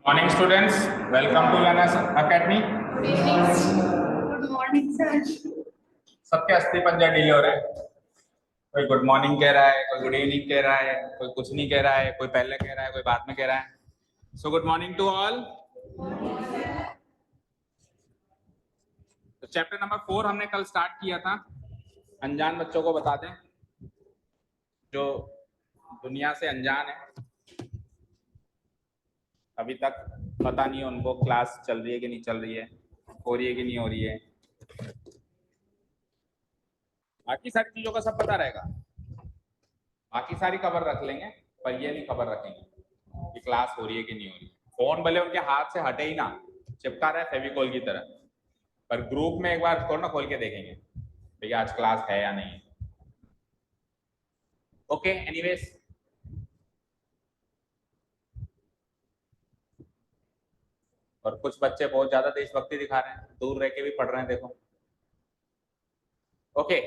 Morning students, welcome to Learners Academy. Good evening. Good morning, sir. सबके अस्थि पंजा ढीले हो रहे हैं। कोई गुड मॉर्निंग कह रहा है, कोई गुड इवनिंग कह रहा है, कोई कुछ नहीं कह रहा है, कोई पहले कह रहा है, कोई बाद में कह रहा है। So good morning to all. तो चैप्टर नंबर 4 हमने कल स्टार्ट किया था। अनजान बच्चों को बता दें, जो दुनिया से अनजान है, अभी तक पता नहीं है उनको क्लास चल रही है कि नहीं चल रही है, हो रही है कि नहीं हो रही है। बाकी सारी चीजों का सब पता रहेगा, बाकी सारी खबर रख लेंगे, पर ये नहीं खबर रखेंगे कि क्लास हो रही है कि नहीं हो रही है। फोन भले उनके हाथ से हटे ही ना, चिपका रहा है फेविकोल की तरह, पर ग्रुप में एक बार थोड़ा ना खोल के देखेंगे भैया आज क्लास है या नहीं। ओके, एनीवेज और कुछ बच्चे बहुत ज्यादा देशभक्ति दिखा रहे हैं, दूर रह के भी पढ़ रहे हैं, देखो। ओके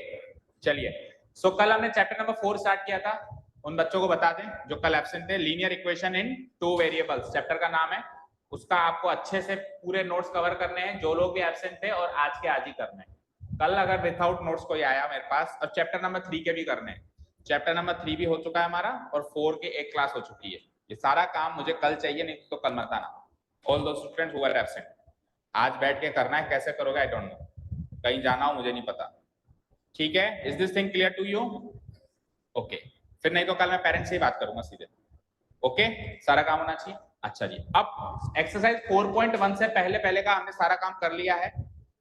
चलिए, सो कल हमने चैप्टर नंबर 4 स्टार्ट किया था। उन बच्चों को बता दें जो कल एब्सेंट थे, linear equation in two variables chapter का नाम है। उसका आपको अच्छे से पूरे नोट्स कवर करने हैं, जो लोग भी एब्सेंट थे, और आज के आज ही करने हैं। कल अगर विदाउट नोट्स कोई आया मेरे पास, और चैप्टर नंबर 3 के भी करने हैं। चैप्टर नंबर 3 भी हो चुका है हमारा, और 4 की एक क्लास हो चुकी है। ये सारा काम मुझे कल चाहिए, नहीं तो कल मत आना। ऑल दो स्टूडेंट्स हु आर एब्सेंट, आज बैठ के करना है। कैसे करोगे आई डोंट नो, कहीं जाना हो मुझे नहीं पता। ठीक है, is this thing clear to you? Okay, फिर नहीं तो कल मैं पेरेंट्स से ही बात करूंगा सीधे। ओके, सारा काम होना चाहिए। अच्छा जी, अब एक्सरसाइज 4.1 से पहले पहले का हमने सारा काम कर लिया है।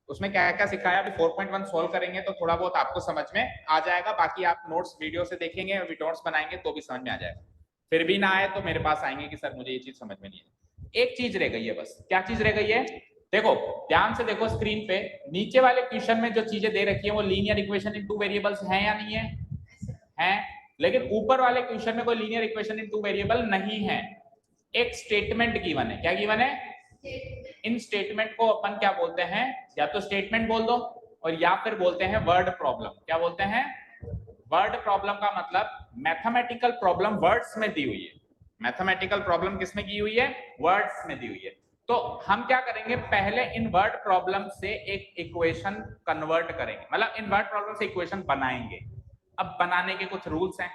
उसमें क्या क्या सिखाया, अभी 4.1 सॉल्व करेंगे तो थोड़ा बहुत आपको समझ में आ जाएगा। बाकी आप नोट्स वीडियो से देखेंगे और नोट्स बनाएंगे तो भी समझ में आ जाएगा। फिर भी ना आए तो मेरे पास आएंगे कि सर मुझे ये चीज समझ में नहीं है। एक चीज रह गई है बस। क्या चीज रह गई है? देखो ध्यान से देखो स्क्रीन पे, नीचे वाले क्वेश्चन में जो चीजें दे रखी है वो linear equation in two variables हैं या नहीं है? हैं। लेकिन ऊपर वाले क्वेश्चन में कोई linear equation in two variable नहीं है। एक स्टेटमेंट गिवन है। क्या गिवन है? इन स्टेटमेंट को अपन क्या बोलते हैं? या तो स्टेटमेंट बोल दो, और या फिर बोलते हैं वर्ड प्रॉब्लम। क्या बोलते हैं? वर्ड प्रॉब्लम का मतलब मैथमेटिकल प्रॉब्लम वर्ड्स में दी हुई है। मैथमेटिकल प्रॉब्लम किसमें की हुई है? वर्ड्स में दी हुई है। तो हम क्या करेंगे, पहले इन वर्ड प्रॉब्लम से एक इक्वेशन कन्वर्ट करेंगे, मतलब इन वर्ड प्रॉब्लम से इक्वेशन बनाएंगे। अब बनाने के कुछ रूल्स हैं,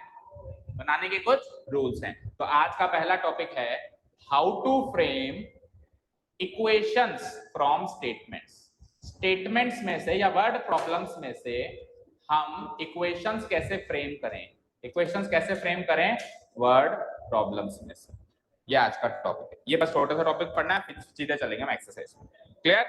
बनाने के कुछ रूल्स हैं। तो आज का पहला टॉपिक है how to frame equations from statements. Statements में से या वर्ड प्रॉब्लम्स में से हम इक्वेशंस कैसे फ्रेम करें, इक्वेशंस कैसे फ्रेम करें वर्ड प्रॉब्लम्स में से। ये आज का टॉपिक है। ये बस छोटा सा टॉपिक पढ़ना है, फिर सीधे चलेंगे हम एक्सरसाइज में। क्लियर?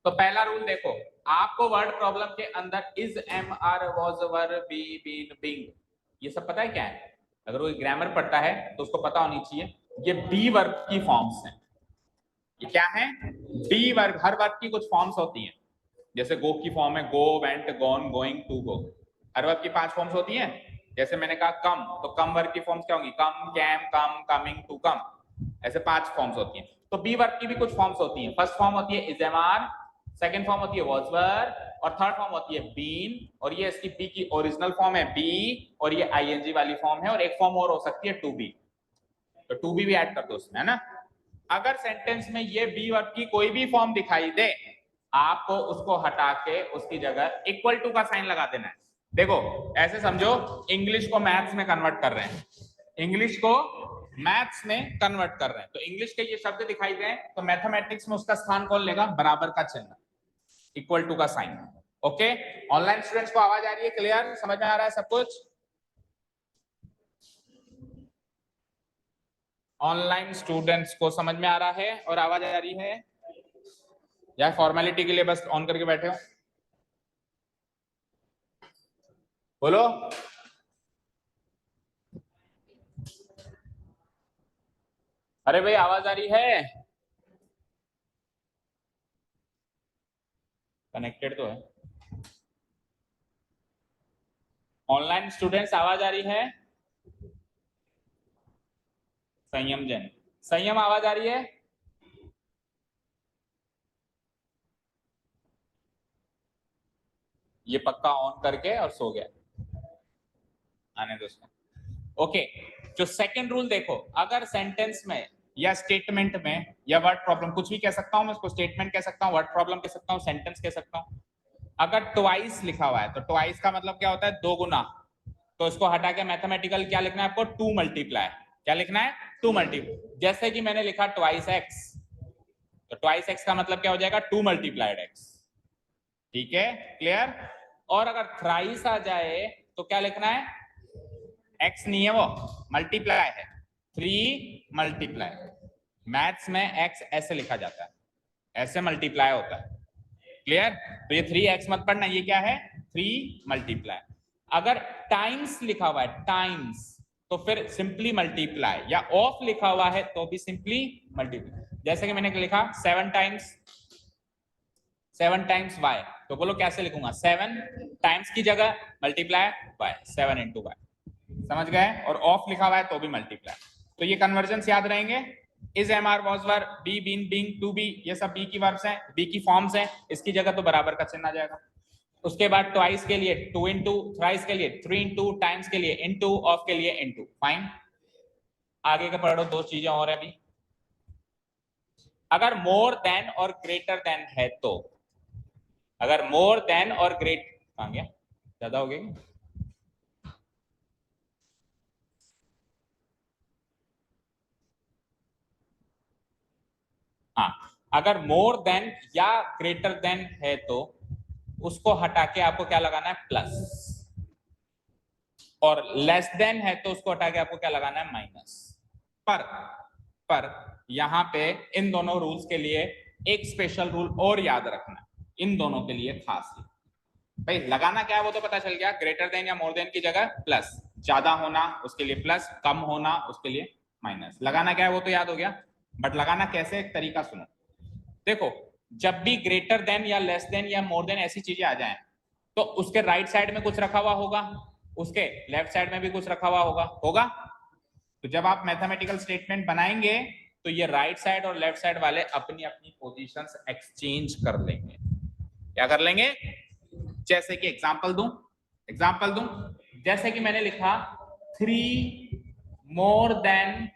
तो पहला रूल देखो, आपको वर्ड प्रॉब्लम के अंदर is, am, are, was, were, be, been, being, ये सब पता है क्या है? अगर वो ग्रामर पढ़ता है तो उसको पता होनी चाहिए ये बी वर्ब की फॉर्म्स हैं। ये क्या है? B verb. हर वर्ब की कुछ फॉर्म्स होती हैं। जैसे गो की फॉर्म है go, went, gone, going, to go. हर वर्ब की 5 फॉर्म्स होती हैं। जैसे मैंने कहा कम, तो कम वर्ब की फॉर्म्स क्या होंगी? Come, came, come, coming, to come. ऐसे 5 फॉर्म्स होती हैं। तो बी वर्ब की भी कुछ फॉर्म्स होती हैं। फर्स्ट फॉर्म होती है is, am, are, second form होती है वाज, वर, और थर्ड फॉर्म होती है बीन। और ये इसकी बी की ओरिजिनल फॉर्म है बी, और ये आईएनजी वाली फॉर्म है। और एक फॉर्म और हो सकती है टू बी, तो टू बी भी ऐड कर दो उसमें, है ना। अगर सेंटेंस में ये बी वर्ब की कोई भी फॉर्म दिखाई दे, आपको उसको हटा के उसकी जगह इक्वल टू का साइन लगा देना है। देखो ऐसे समझो इंग्लिश को मैथ्स में कन्वर्ट कर रहे हैं, इंग्लिश को मैथ्स में कन्वर्ट कर रहे हैं। तो इंग्लिश के ये शब्द दिखाई दे तो मैथमेटिक्स में उसका स्थान कौन लेगा? बराबर का चिन्ह, इक्वल टू का साइन। ओके, ऑनलाइन स्टूडेंट्स को आवाज आ रही है? क्लियर? समझ में आ रहा है सब कुछ? ऑनलाइन स्टूडेंट्स को समझ में आ रहा है और आवाज आ रही है, या फॉर्मेलिटी के लिए बस ऑन करके बैठे हो? बोलो। अरे भाई आवाज आ रही है? कनेक्टेड तो है। ऑनलाइन स्टूडेंट्स आवाज आ रही है? संयम जैन, संयम आवाज आ रही है? ये पक्का ऑन करके और सो गया, आने दो उसको। ओके जो सेकंड रूल देखो, अगर सेंटेंस में या स्टेटमेंट में या वर्ड प्रॉब्लम, कुछ भी कह सकता हूं मैं इसको, स्टेटमेंट कह सकता हूं, वर्ड प्रॉब्लम कह सकता हूं, सेंटेंस कह सकता हूं। अगर ट्वाइस लिखा हुआ है तो ट्वाइस का मतलब क्या होता है, दो गुना, तो इसको हटा के मैथमेटिकल क्या लिखना है आपको, 2 मल्टीप्लाई। क्या लिखना है, 2 मल्टीप्लाई। जैसे कि मैंने लिखा ट्वाइस एक्स, तो ट्वाइस एक्स का मतलब क्या हो जाएगा, 2 मल्टीप्लाइड एक्स। ठीक है, क्लियर। और अगर थ्राइस आ जाए तो क्या लिखना है, एक्स नहीं है वो, मल्टीप्लाई है, 3 मल्टीप्लाई। मैथ्स में एक्स ऐसे लिखा जाता है, ऐसे मल्टीप्लाई होता है, क्लियर। तो ये 3x मत पढ़ना, ये क्या है, 3 मल्टीप्लाई। अगर टाइम्स लिखा हुआ है, टाइम्स, तो फिर सिंपली मल्टीप्लाई, या ऑफ लिखा हुआ है तो भी सिंपली मल्टीप्लाई। जैसे कि मैंने लिखा 7 टाइम्स y, तो बोलो कैसे लिखूंगा, 7 टाइम्स की जगह मल्टीप्लाई y, 7 इंटू y, समझ गए। और ऑफ लिखा हुआ है तो भी मल्टीप्लाई। तो ये कन्वर्जन याद रहेंगे, is, am are, was, were, be, been, being, to be, ये सब बी की वर्ब्स हैं, बी की फॉर्म्स हैं, इसकी जगह तो बराबर का चिन्ह आ जाएगा। उसके बाद ट्वाइस के लिए 2 इंटू, थ्राइस के लिए 3 इंटू, टाइम्स के लिए इंटू, ऑफ के लिए इंटू। फाइन, आगे का पढ़ो, दो चीजें और है अभी। अगर मोर देन और ग्रेटर देन है तो, अगर मोर देन और ग्रेट, कहां गया, ज्यादा हो गया, हाँ, अगर मोर देन या ग्रेटर देन है तो उसको हटा के आपको क्या लगाना है, प्लस। और लेस देन है तो उसको हटा के आपको क्या लगाना है, माइनस। पर यहां पे इन दोनों रूल्स के लिए एक स्पेशल रूल और याद रखना, इन दोनों के लिए खास है भाई। लगाना क्या है वो तो पता चल गया, ग्रेटर देन या मोर देन की जगह प्लस, ज्यादा होना उसके लिए प्लस, कम होना उसके लिए माइनस। लगाना क्या है वो तो याद हो गया, बट लगाना कैसे, एक तरीका सुनो। देखो, जब भी ग्रेटर देन या लेस देन या मोर देन ऐसी चीजें आ जाएं, तो उसके राइट साइड में कुछ रखा हुआ होगा, उसके लेफ्ट साइड में भी कुछ रखा हुआ होगा। तो जब आप मैथमेटिकल स्टेटमेंट बनाएंगे तो ये राइट साइड और लेफ्ट साइड वाले अपनी अपनी पोजीशंस एक्सचेंज कर लेंगे। क्या कर लेंगे, जैसे कि एग्जांपल दूं, जैसे कि मैंने लिखा 3 more than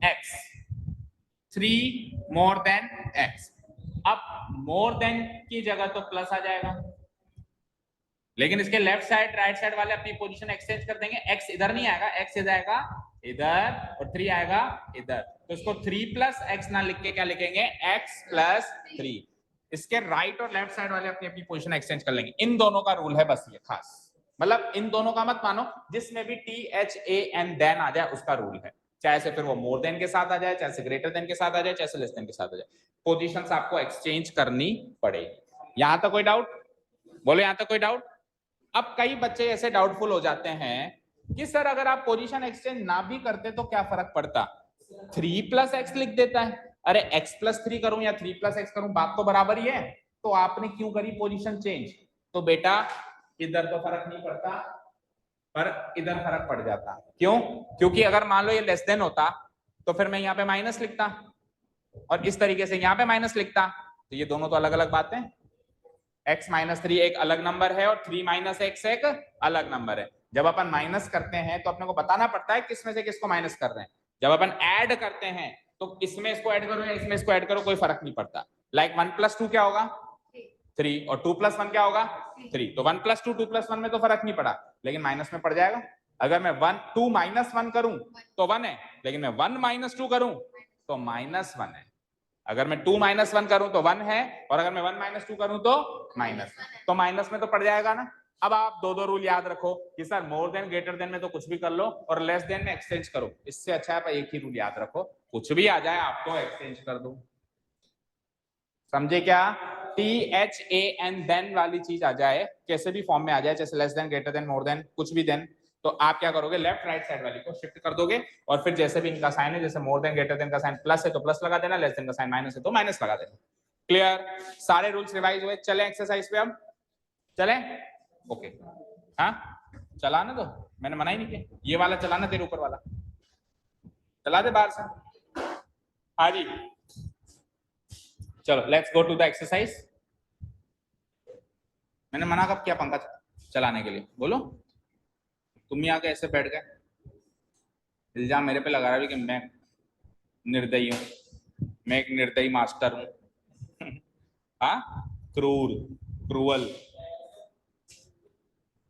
x, 3 more than x। अब मोर देन की जगह तो प्लस आ जाएगा, लेकिन इसके लेफ्ट साइड राइट साइड वाले अपनी पोजीशन एक्सचेंज कर देंगे। x इधर नहीं आएगा, x इधर आएगा, इधर, और 3 आएगा इधर। तो इसको 3 प्लस एक्स ना लिख के क्या लिखेंगे, x प्लस 3। इसके राइट और लेफ्ट साइड वाले अपनी अपनी पोजीशन एक्सचेंज कर लेंगे। इन दोनों का रूल है बस ये खास, मतलब इन दोनों का मत मानो, जिसमें भी THAN देन आ जाए उसका रूल है, चाहे से फिर वो मोर देन के साथ आ जाए, चाहे से ग्रेटर देन के साथ आ जाए, चाहे से लेस देन के साथ आ जाए, पोजीशंस आपको एक्सचेंज करनी पड़ेगी। यहां तक कोई डाउट, बोलो यहां तक कोई डाउट। अब कई बच्चे ऐसे डाउटफुल हो जाते हैं कि सर अगर आप पोजीशन एक्सचेंज ना भी करते तो क्या फर्क पड़ता, 3 प्लस एक्स लिख देता है। अरे x प्लस 3 करूं या 3 प्लस एक्स करूं, बात तो बराबर ही है, तो आपने क्यों करी पोजीशन चेंज। तो बेटा इधर तो फर्क नहीं पड़ता, पर इधर फर्क पड़ जाता। क्यों, क्योंकि अगर मान लो ये लेस देन होता तो फिर मैं यहाँ पे माइनस लिखता, और इस तरीके से यहाँ पे माइनस लिखता, तो ये दोनों तो अलग अलग बातें। x माइनस 3 एक अलग नंबर है और 3 माइनस एक्स एक अलग नंबर है। जब अपन माइनस करते हैं तो अपने को बताना पड़ता है किस में से किसको माइनस कर रहे हैं। जब अपन ऐड करते हैं तो इसमें इसको ऐड करो या इसमें इसको ऐड करो, कोई फर्क नहीं पड़ता। लाइक 1 प्लस 2 क्या होगा, 3, और 2 प्लस 1 क्या होगा, 3। तो 1 प्लस 2 2 प्लस 1 में तो फर्क नहीं पड़ा, लेकिन माइनस में पड़ जाएगा। अगर मैं 2 माइनस 1 करूं तो 1 है, लेकिन मैं 1 माइनस 2 करूं तो माइनस 1 है। अगर मैं 2 माइनस 1 करूं तो 1 है, और अगर मैं 1 माइनस 2 करूं तो माइनस, तो माइनस में तो पड़ जाएगा ना। अब आप दो रूल याद रखो कि sir more than greater than में तो कुछ भी कर लो और लेस देन में एक्सचेंज करो। इससे अच्छा है एक ही रूल याद रखो, कुछ भी आ जाए आपको एक्सचेंज कर दो। समझे क्या, THAN देन वाली चीज आ जाए, कैसे भी फॉर्म में आ जाए, जैसे less than, greater than, more than, कुछ भी देन, तो आप क्या करोगे, लेफ्ट राइट साइड वाली को शिफ्ट कर दोगे, और फिर जैसे भी इनका साइन है, जैसे मोर देन ग्रेटर देन का साइन प्लस है तो प्लस लगा देना, लेस देन का साइन माइनस है तो माइनस लगा देना। क्लियर, सारे रूल्स रिवाइज हुए। चले एक्सरसाइज पे, अब चले, ओके। हाँ चलाना दो, मैंने मना ही नहीं किया, ये वाला चलाना, तेरे ऊपर वाला चला दे बाहर से। हाँ जी, चलो let's go to the exercise. मैंने मना कब किया पंखा चलाने के लिए, बोलो। तुम ही आके ऐसे बैठ गए, इल्जाम मेरे पे लगा रहा है कि मैं निर्दयी हूँ, मैं एक निर्दयी मास्टर हूँ। हाँ, क्रूर, क्रूअल।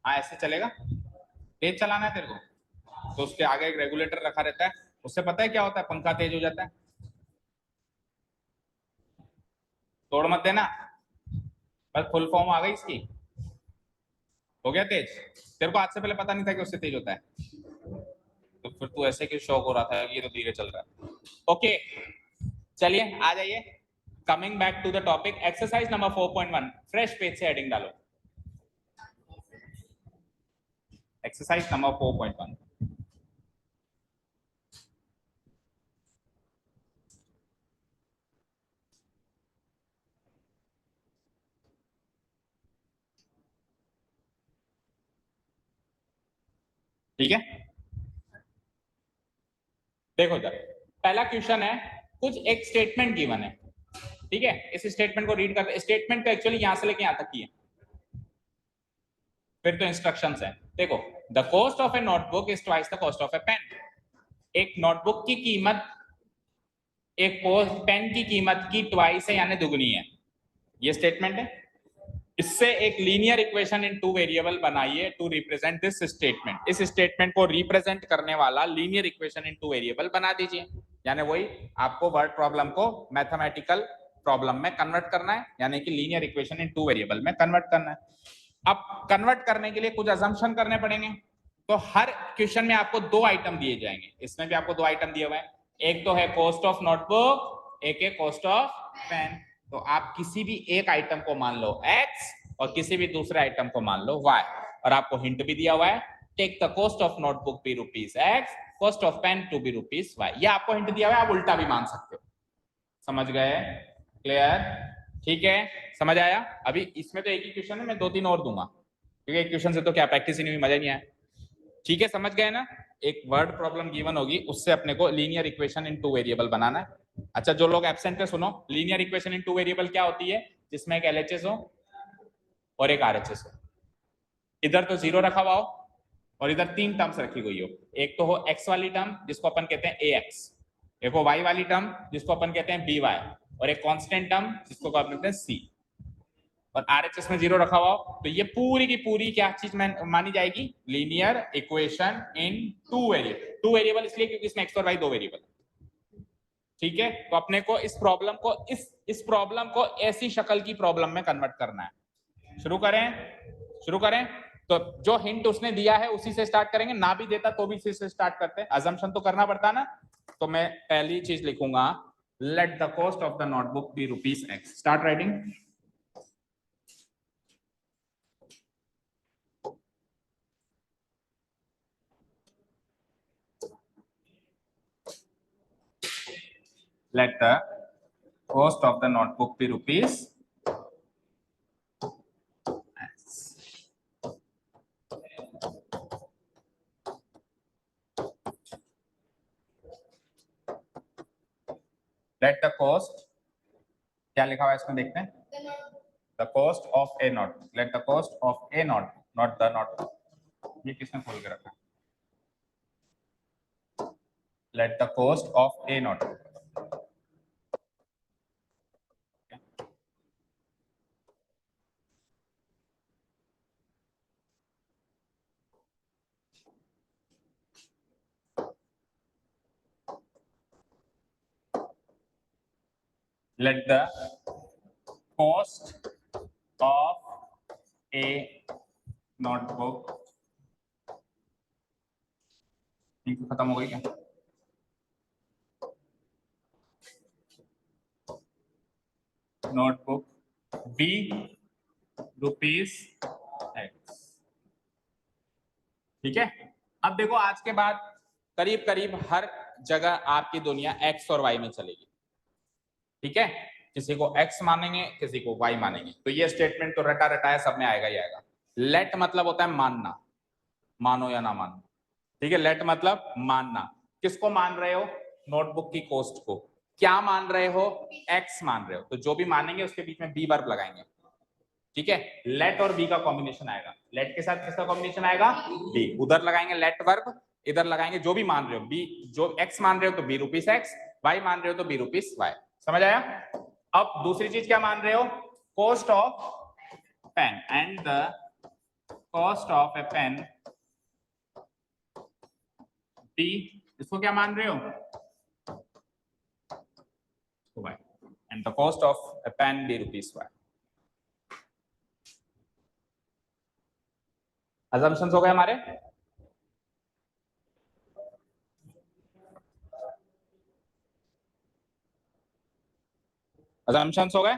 हाँ ऐसे चलेगा? तेज चलाना है तेरे को तो उसके आगे एक रेगुलेटर रखा रहता है, उससे पता है क्या होता है, पंखा तेज हो जाता है। तोड़ मत देना, बस फुल फॉर्म आ गई इसकी, हो गया तेज। तेरे को आज से पहले पता नहीं था कि उससे तेज होता है, तो फिर तू ऐसे क्यों शौक हो रहा था कि ये तो धीरे चल रहा है। ओके चलिए आ जाइए, coming back to the topic, exercise number 4.1, fresh page से हेडिंग डालो। एक्सरसाइज नंबर 4.1, ठीक है। देखो इधर पहला क्वेश्चन है, कुछ एक स्टेटमेंट गिवन है, ठीक है। इस स्टेटमेंट को रीड करते, स्टेटमेंट तो एक्चुअली यहां से लेके यहां तक की है, फिर तो इंस्ट्रक्शंस है। देखो, the cost of a notebook is twice the cost of a pen. एक नोटबुक की कीमत एक पेन की कीमत की ट्वाइस है, यानी दुगनी है, ये स्टेटमेंट है। इससे एक linear equation in two variable बनाइए टू रिप्रेजेंट दिस स्टेटमेंट। इस स्टेटमेंट को रिप्रेजेंट करने वाला linear equation in two variable बना दीजिए, यानी वही आपको वर्ड प्रॉब्लम को मैथमेटिकल प्रॉब्लम में कन्वर्ट करना है, यानी कि linear equation in two variable में कन्वर्ट करना है। अब कन्वर्ट करने के लिए कुछ अजम्पशन करने पड़ेंगे। तो हर क्वेश्चन में आपको दो आइटम दिए जाएंगे, इसमें भी आपको दो आइटम दिए हुए हैं, एक तो है कॉस्ट ऑफ नोटबुक, एक है कॉस्ट ऑफ पेन। तो आप किसी भी एक आइटम को मान लो x और किसी भी दूसरे आइटम को मान लो y, और आपको हिंट भी दिया हुआ है, take the cost of notebook be ₹x, cost of pen to be ₹y। ये आपको हिंट दिया हुआ है, आप उल्टा भी मान सकते हो। समझ गए? क्लियर? ठीक है, समझ आया? अभी इसमें तो एक ही क्वेश्चन है, मैं दो तीन और दूंगा क्योंकि एक क्वेश्चन से तो क्या प्रैक्टिस ही नहीं हुई, मजा नहीं आया। ठीक है, समझ गए ना? एक वर्ड प्रॉब्लम गिवन होगी, उससे अपने को linear equation in two variable बनाना है। अच्छा, जो लोग एब्सेंट है सुनो, linear equation in two variable क्या होती है? जिसमें एक LHS हो और एक RHS हो। इधर तो जीरो रखा हुआ हो और इधर तीन टर्म्स रखी हुई हो, एक तो हो x वाली टर्म जिसको अपन कहते हैं AX, एक हो y वाली टर्म जिसको अपन कहते हैं BY, और एक कांस्टेंट टर्म जिसको अपन कहते हैं C, और RHS में जीरो रखा हुआ हो। तो ये पूरी की पूरी क्या चीज मानी जाएगी? Linear equation in two variable. Two variable इसलिए क्योंकि इसमें x और y दो वेरिएबल, ठीक है। तो अपने को इस प्रॉब्लम को इस प्रॉब्लम को ऐसी शक्ल की प्रॉब्लम में कन्वर्ट करना है। शुरू करें। तो जो हिंट उसने दिया है उसी से स्टार्ट करेंगे, ना भी देता तो भी इसी से स्टार्ट करते हैं, अजम्पशन तो करना पड़ता ना। तो मैं पहली चीज लिखूंगा, let the cost of the notebook be ₹x। Start writing. Let the cost of the notebook be ₹x. Let the cost, क्या लिखा हुआ है इसमें देखते हैं, the cost of a notebook. Let the cost of a notebook, not the notebook. ये किसने खोल के रखा? Let the cost of a notebook. Let the cost of a notebook, खत्म हो गई क्या? Notebook be ₹x। ठीक है। अब देखो, आज के बाद करीब करीब हर जगह आपकी दुनिया x और y में चलेगी, ठीक है। किसी को x मानेंगे, किसी को y मानेंगे। तो ये स्टेटमेंट तो रटा रटाया सब में आएगा ही आएगा। लेट मतलब होता है मानना, मानो या ना मानो, ठीक है। लेट मतलब मानना। किसको मान रहे हो? नोटबुक की कॉस्ट को। क्या मान रहे हो? x मान रहे हो। तो जो भी मानेंगे उसके बीच में बी वर्ब लगाएंगे, ठीक है, लेट और बी का कॉम्बिनेशन आएगा। लेट के साथ किसका कॉम्बिनेशन आएगा? बी। उधर लगाएंगे लेट वर्ब, इधर लगाएंगे जो भी मान रहे हो, बी जो एक्स मान रहे हो तो बी रुपीस एक्स, वाई मान रहे हो तो बी रुपीस वाई। समझ आया? अब दूसरी चीज क्या मान रहे हो? Cost of pen and the cost of a pen D, इसको क्या मान रहे हो? Y and the cost of a pen D rupees Y. Assumptions हो गए हमारे? अजम्पशंस हो गए।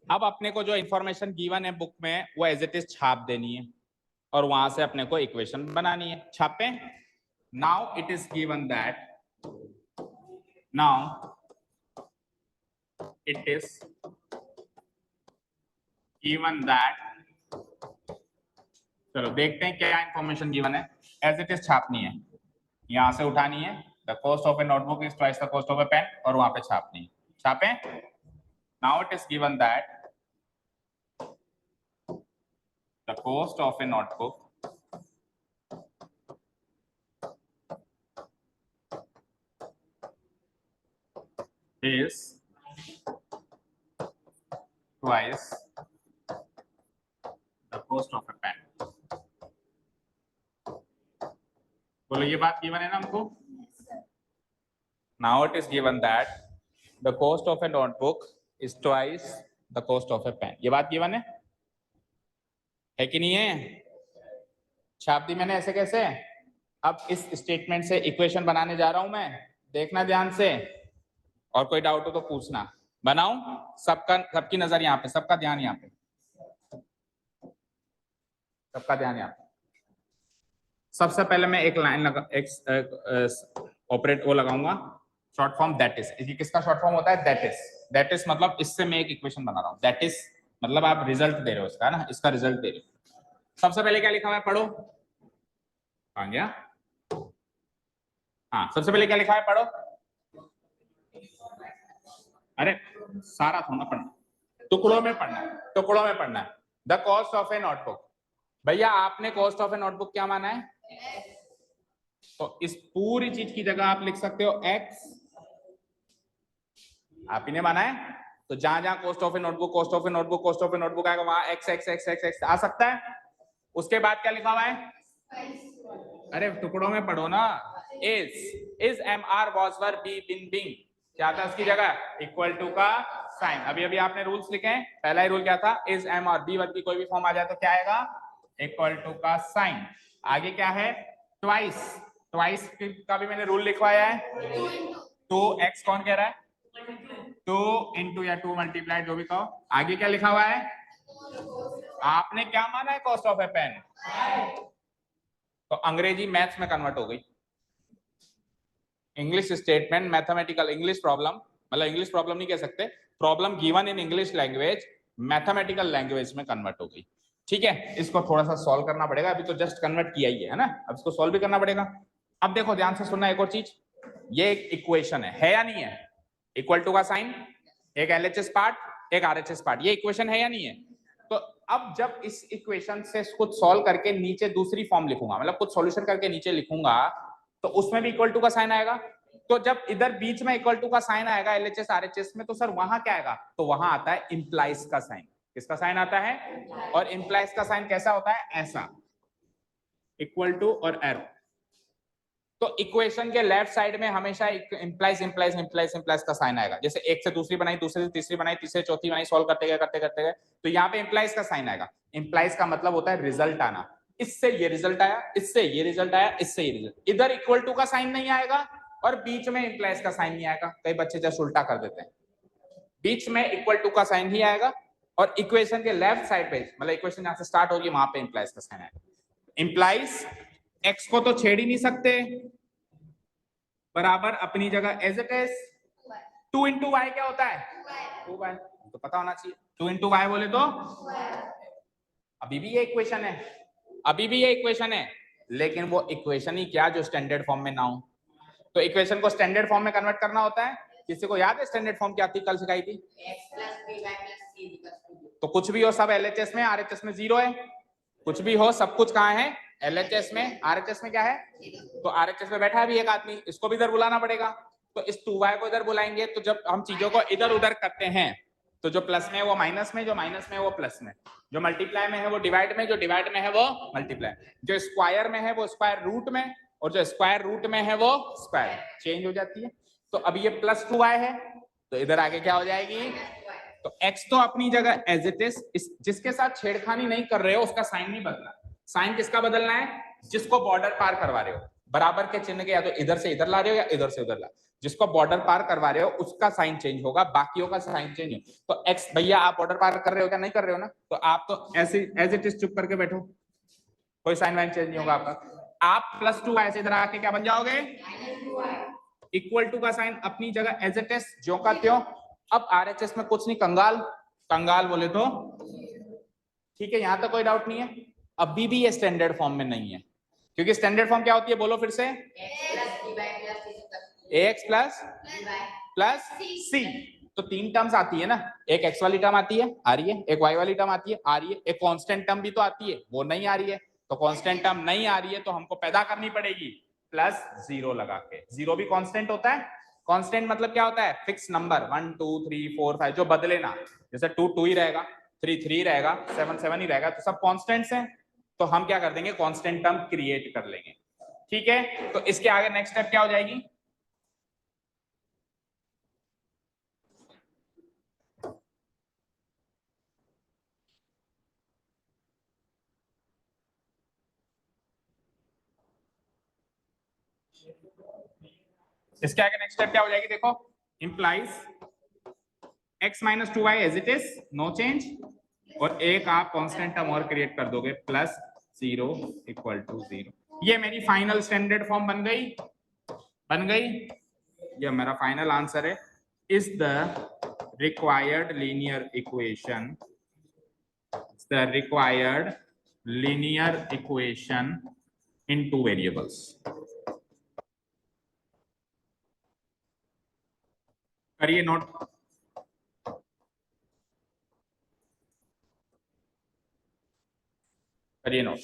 अब अपने को जो इंफॉर्मेशन गिवन है बुक में वो एज इट इज छाप देनी है और वहां से अपने को इक्वेशन बनानी है। छापे। Now it is given that, now it is given that, चलो देखते हैं क्या इंफॉर्मेशन गिवन है। एज इट इज छापनी है, यहां से उठानी है। The cost of a notebook is twice the cost of a pen, और वहां पे छापनी है। छापे। Now it is given that the cost of a notebook is twice the cost of a pen। बोलो ये बात गिवन है ना हमको? Now it is given that the cost of a notebook is twice the cost of a pen। ये बात given है कि नहीं है? छाप दी मैंने ऐसे कैसे? अब इस स्टेटमेंट से इक्वेशन बनाने जा रहा हूं मैं, देखना ध्यान से, और कोई डाउट हो तो पूछना। बनाऊं? सबकी नजर यहाँ पे, सबका ध्यान यहाँ पे, सबका ध्यान यहाँ पे। सबसे पहले मैं एक लाइन लगा, ऑपरेट वो लगाऊंगा, शॉर्ट फॉर्म दैट इज। ये किसका शॉर्ट फॉर्म होता है? That is. दैट इज मतलब इससे मैं एक इक्वेशन बना रहा हूं। दैट इज मतलब आप रिजल्ट दे रहे हो इसका ना, इसका रिजल्ट दे रहे हो। सबसे पहले क्या लिखा हुआ है पढ़ो। आ गया? हाँ, सबसे पहले क्या लिखा है पढ़ो। अरे सारा थोड़ा पढ़ना, टुकड़ों में पढ़ना है, टुकड़ों में पढ़ना है। The cost of a notebook, भैया आपने कॉस्ट ऑफ ए नोटबुक क्या माना है? तो इस पूरी चीज की जगह आप लिख सकते हो एक्स, आप ही ने माना है। तो जहां जहां cost of a notebook, cost of a notebook, cost of a notebook आएगा वहां x x x x x आ सकता है। उसके बाद क्या लिखा हुआ है? अरे टुकड़ों में पढ़ो ना। Is am are was were be been being, क्या था उसकी जगह? इक्वल टू का साइन। अभी अभी आपने रूल्स लिखे हैं। पहला ही रूल क्या था? इज एम और बी वर्ब की कोई भी फॉर्म आ जाए तो क्या आएगा? इक्वल टू का साइन। आगे क्या है? ट्वाइस। ट्वाइस का भी मैंने रूल लिखवाया है। टू एक्स कौन कह रहा है? 2 इंटू या 2 मल्टीप्लाई, जो भी कहो। आगे क्या लिखा हुआ है? आपने क्या माना है कॉस्ट ऑफ ए पेन? तो अंग्रेजी मैथ्स में कन्वर्ट हो गई। English statement mathematical English problem, मतलब इंग्लिश प्रॉब्लम नहीं कह सकते, problem given in English language mathematical language में कन्वर्ट हो गई। ठीक है, इसको थोड़ा सा सॉल्व करना पड़ेगा। अभी तो जस्ट कन्वर्ट किया ही है ना, अब इसको सॉल्व भी करना पड़ेगा। अब देखो ध्यान से सुनना एक और चीज, ये एक इक्वेशन है या नहीं है? इक्वल टू का साइन, एक एलएचएस पार्ट, एक आरएचएस पार्ट, ये इक्वेशन है या नहीं है? तो अब जब इस इक्वेशन से कुछ सॉल्व करके नीचे दूसरी फॉर्म लिखूंगा, मतलब कुछ सॉल्यूशन करके नीचे लिखूंगा, तो उसमें भी इक्वल टू का साइन आएगा। तो जब इधर बीच में इक्वल टू का साइन आएगा एलएचएस आरएचएस में, तो सर वहां क्या आएगा? तो वहां आता है इंप्लाइज का साइन। किसका साइन आता है? और इंप्लाइज का साइन कैसा होता है? ऐसा, इक्वल टू और एरो। तो इक्वेशन के लेफ्ट साइड में हमेशा इंप्लाइज इंप्लाइज इंप्लाइज इंप्लाइज का साइन आएगा। जैसे एक से दूसरी बनाई, दूसरे से तीसरी बनाई, तीसरे चौथी बनाई, सॉल्व करते गए करते करते गए, तो यहाँ पे इंप्लाइज का साइन आएगा। इंप्लाइज का मतलब होता है रिजल्ट आना। इससे ये रिजल्ट आया, इससे ये रिजल्ट आया, इससे ये रिजल्ट। इधर इक्वल टू का साइन नहीं आएगा और बीच में इंप्लाइज का साइन नहीं आएगा। कई बच्चे जस्ट उल्टा कर देते हैं, बीच में इक्वल टू का साइन ही आएगा और इक्वेशन के लेफ्ट साइड पे, मतलब इक्वेशन जहां से स्टार्ट होगी वहां पे इंप्लाइज का साइन आएगा। इंप्लाइज एक्स को तो छेड़ ही नहीं सकते, बराबर अपनी जगह as it is. 2 into Y क्या होता है? 2y, तो पता होना चाहिए। 2 इंटू वाई बोले तो अभी भी ये इक्वेशन है, अभी भी ये इक्वेशन है, लेकिन वो इक्वेशन ही क्या जो स्टैंडर्ड फॉर्म में ना हो। तो इक्वेशन को स्टैंडर्ड फॉर्म में कन्वर्ट करना होता है। किसी को याद है स्टैंडर्ड फॉर्म क्या थी? कल सिखाई थी। तो कुछ भी हो सब एलएचएस में, आरएचएस में 0 है। कुछ भी हो सब कुछ कहाँ है? एलएचएस में। आरएचएस में क्या है? तो आरएचएस में बैठा है भी एक आदमी, इसको भी इधर बुलाना पड़ेगा। तो इस 2y को इधर बुलाएंगे। तो जब हम चीजों को इधर उधर करते हैं तो जो प्लस में है वो माइनस में, जो माइनस में है वो प्लस में, जो मल्टीप्लाई में है वो डिवाइड में, जो डिवाइड में है वो मल्टीप्लाई, जो स्क्वायर में है वो स्क्वायर रूट में, और जो स्क्वायर रूट में है वो स्क्वायर। चेंज हो जाती है। तो अभी ये प्लस 2y है, तो इधर आगे क्या हो जाएगी? तो x तो अपनी जगह एज इट इज, जिसके साथ छेड़खानी नहीं कर रहे हो उसका साइन नहीं बदलना। साइन किसका बदलना है? जिसको बॉर्डर पार करवा रहे हो। बराबर के चिन्ह के या तो इधर से इधर ला रहे हो या इधर से उधर ला, जिसको बॉर्डर पार करवा रहे हो उसका साइन चेंज होगा, बाकियों का साइन चेंज हो। तो x भैया आप बॉर्डर पार कर रहे हो क्या? नहीं कर रहे हो ना, तो आप तो ऐसे एज इट इज चुप करके बैठो, कोई साइन वाइन चेंज नहीं होगा आपका। आप प्लस 2y से इधर आके क्या बन जाओगे? इक्वल टू का साइन अपनी जगह एज इट इज, ज्यों का त्यों। अब आरएचएस में कुछ नहीं, कंगाल कंगाल बोले तो ठीक है, यहां तक कोई डाउट नहीं है। अभी भी ये स्टैंडर्ड फॉर्म में नहीं है, क्योंकि स्टैंडर्ड फॉर्म क्या होती है? बोलो फिर से। ax प्लस सी। तो 3 टर्म्स आती है ना, एक x वाली टर्म आती है, आ रही है, एक y वाली टर्म आती है, आ रही है, एक कांस्टेंट टर्म भी तो आती है, वो नहीं आ रही है। तो कांस्टेंट टर्म नहीं आ रही है तो हमको पैदा करनी पड़ेगी प्लस 0 लगा के। 0 भी कांस्टेंट होता है। कांस्टेंट मतलब क्या होता है? फिक्स नंबर, 1 2 3 4 5, जो बदले ना। जैसे 2 2 ही रहेगा, 3 3 रहेगा, 7 7 ही रहेगा, तो सब कांस्टेंट्स हैं। तो हम क्या कर देंगे? कांस्टेंट टर्म क्रिएट कर लेंगे। ठीक है, तो इसके आगे नेक्स्ट स्टेप क्या हो जाएगी? इसके आगे नेक्स्ट स्टेप क्या हो जाएगी? देखो, implies x minus 2y as it is, no change, और एक आप कांस्टेंट टर्म और क्रिएट कर दोगे प्लस 0 इक्वल टू 0। ये मेरी फाइनल स्टैंडर्ड फॉर्म बन गई। बन गई, ये मेरा फाइनल आंसर है। Is the required linear equation, the required linear equation in 2 variables। करिए नोट। करिए नोट।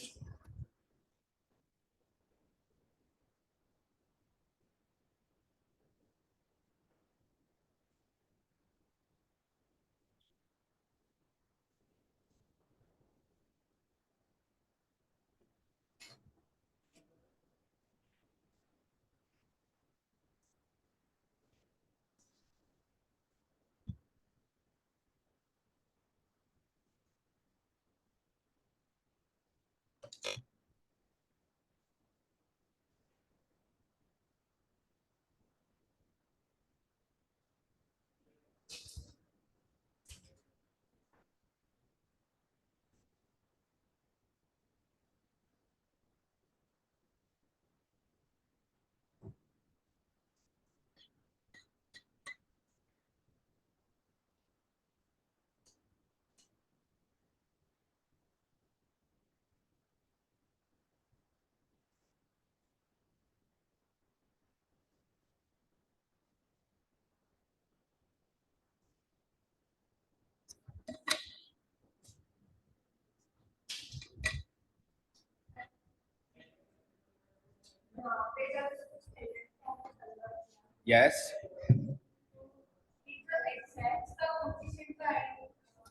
यस,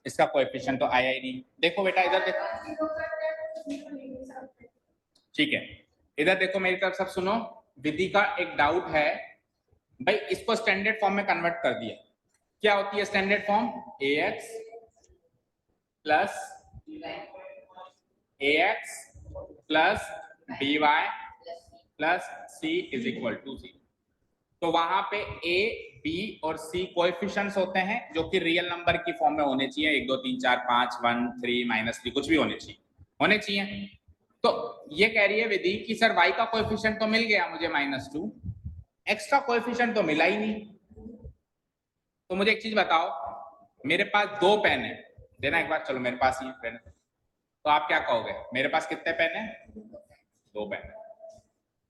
इसका कोएफिशिएंट तो आया ही नहीं। देखो बेटा इधर देखो, ठीक है, इधर देखो मेरी तरफ सब सुनो। विधि का एक डाउट है भाई, इसको स्टैंडर्ड फॉर्म में कन्वर्ट कर दिया। क्या होती है standard form? ax plus by plus c is equal to 0। तो वहां पे a, b और c कोएफिशिएंट्स होते हैं जो कि रियल नंबर की फॉर्म में होने चाहिए। 1 2 3 4 5 1 3 -3 कुछ भी होने चाहिए। तो ये कह रही है विधि कि सर y का कोएफिशिएंट तो मिल गया मुझे -2, x का कोएफिशिएंट तो मिला ही नहीं। तो मुझे एक चीज बताओ, मेरे पास 2 पेन है, देना एक बार, चलो मेरे पास ही पेन है, तो आप क्या कहोगे? मेरे पास कितने पेन है? 2 पेन है।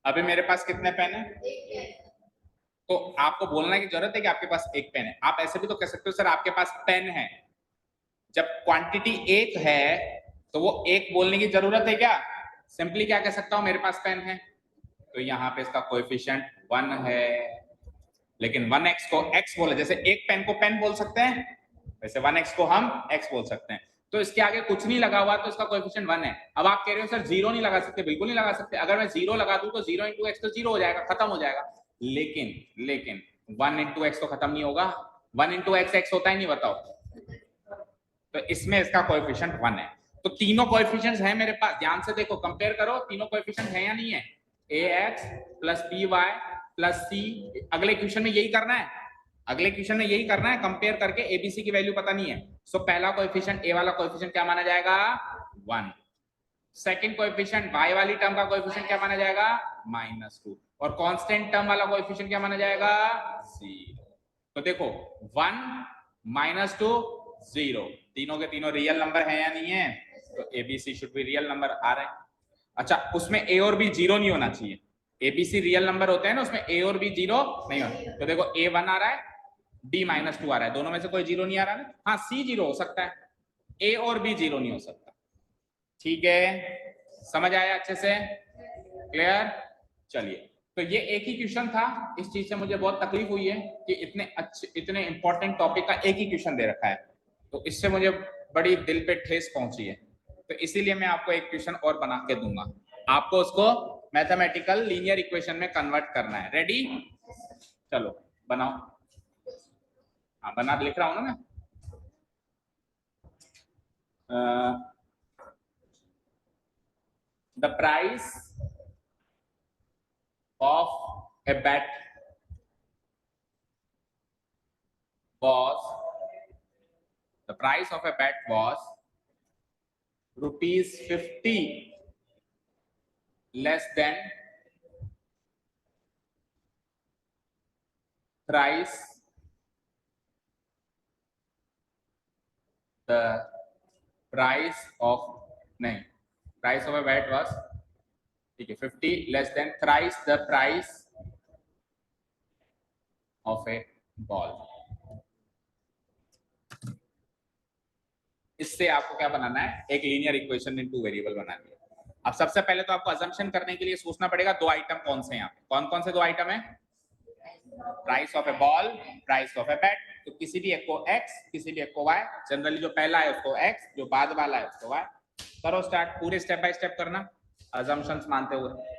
अभी मेरे पास कितने पेन है? तो आपको बोलने की जरूरत है कि आपके पास एक पेन है। आप ऐसे भी तो कह सकते हो सर आपके पास पेन है, जब क्वांटिटी एक है तो वो एक बोलने की जरूरत है क्या? सिंपली क्या कह सकता हूं, मेरे पास पेन है तो यहाँ पे इसका कोएफिशिएंट 1 है, लेकिन 1x को x बोले, जैसे एक पेन को पेन बोल सकते हैं वैसे 1x को हम x बोल सकते हैं। तो इसके आगे कुछ नहीं लगा हुआ तो इसका कोएफिशिएंट 1 है। अब आप कह रहे हो सर जीरो नहीं लगा सकते, बिल्कुल नहीं लगा सकते। अगर मैं जीरो लगा दूं तो 0 इंटू एक्स तो जीरो हो जाएगा, खत्म हो जाएगा। लेकिन 1 इंटू एक्स तो खत्म नहीं होगा, 1 इंटू एक्स एक्स होता ही नहीं, बताओ। तो इसमें इसका कोएफिशिएंट 1 है। तो तीनों कोएफिशिएंट्स हैं मेरे पास, ध्यान से देखो, कंपेयर करो तीनों कोएफिशिएंट है या नहीं है। ax plus by plus c, अगले क्वेश्चन में यही करना है, अगले क्वेश्चन में यही करना है, कंपेयर करके abc की वैल्यू पता नहीं है। सो पहला कोएफिशिएंट a वाला कोएफिशिएंट क्या माना जाएगा? 1। सेकंड कोएफिशिएंट y वाली टर्म का कोएफिशिएंट क्या माना जाएगा? -2। और कांस्टेंट टर्म वाला कोएफिशिएंट क्या माना जाएगा? 0। तो देखो 1 -2 0, तीनों के तीनों रियल नंबर है या नहीं है? तो ABC should be real number आ रहा है। अच्छा, उसमें ए और बी जीरो नहीं होना चाहिए। एबीसी रियल नंबर होते हैं ना, उसमें ए और बी जीरो नहीं होना। तो देखो ए 1 आ रहा है, बी -2 आ रहा है, दोनों में से कोई जीरो नहीं आ रहा ना। हाँ, सी जीरो हो सकता है, ए और बी जीरो नहीं हो सकता। ठीक है, समझ आया अच्छे से? क्लियर? चलिए, तो ये एक ही क्वेश्चन था। इस चीज से मुझे बहुत तकलीफ हुई है कि इतने अच्छे, इतने इंपॉर्टेंट टॉपिक का एक ही क्वेश्चन दे रखा है, तो इससे मुझे बड़ी दिल पे ठेस पहुंची है। तो इसीलिए मैं आपको एक क्वेश्चन और बना के दूंगा, आपको उसको मैथमेटिकल लीनियर इक्वेशन में कन्वर्ट करना है। रेडी? चलो बनाओ। हाँ, बना लिख रहा हूं ना मैं। The price of a bet was, the price of a bet was ₹50 less than thrice the price of, नहीं, price of a bet was, ठीक है, 50 less than thrice the price of a ball। इससे आपको क्या बनाना है? एक linear equation in two variable बनानी है। अब सबसे पहले तो आपको अजम्पशन करने के लिए सोचना पड़ेगा दो आइटम कौन से हैं यहाँ पे। कौन कौन से दो आइटम है? Price of a ball, price of a bat. तो किसी भी एक को x, किसी भी एक को y। जनरली जो पहला है उसको x, जो बाद वाला है उसको y। करो स्टार्ट, पूरे स्टेप बाय स्टेप करना अजम्पशंस मानते हुए।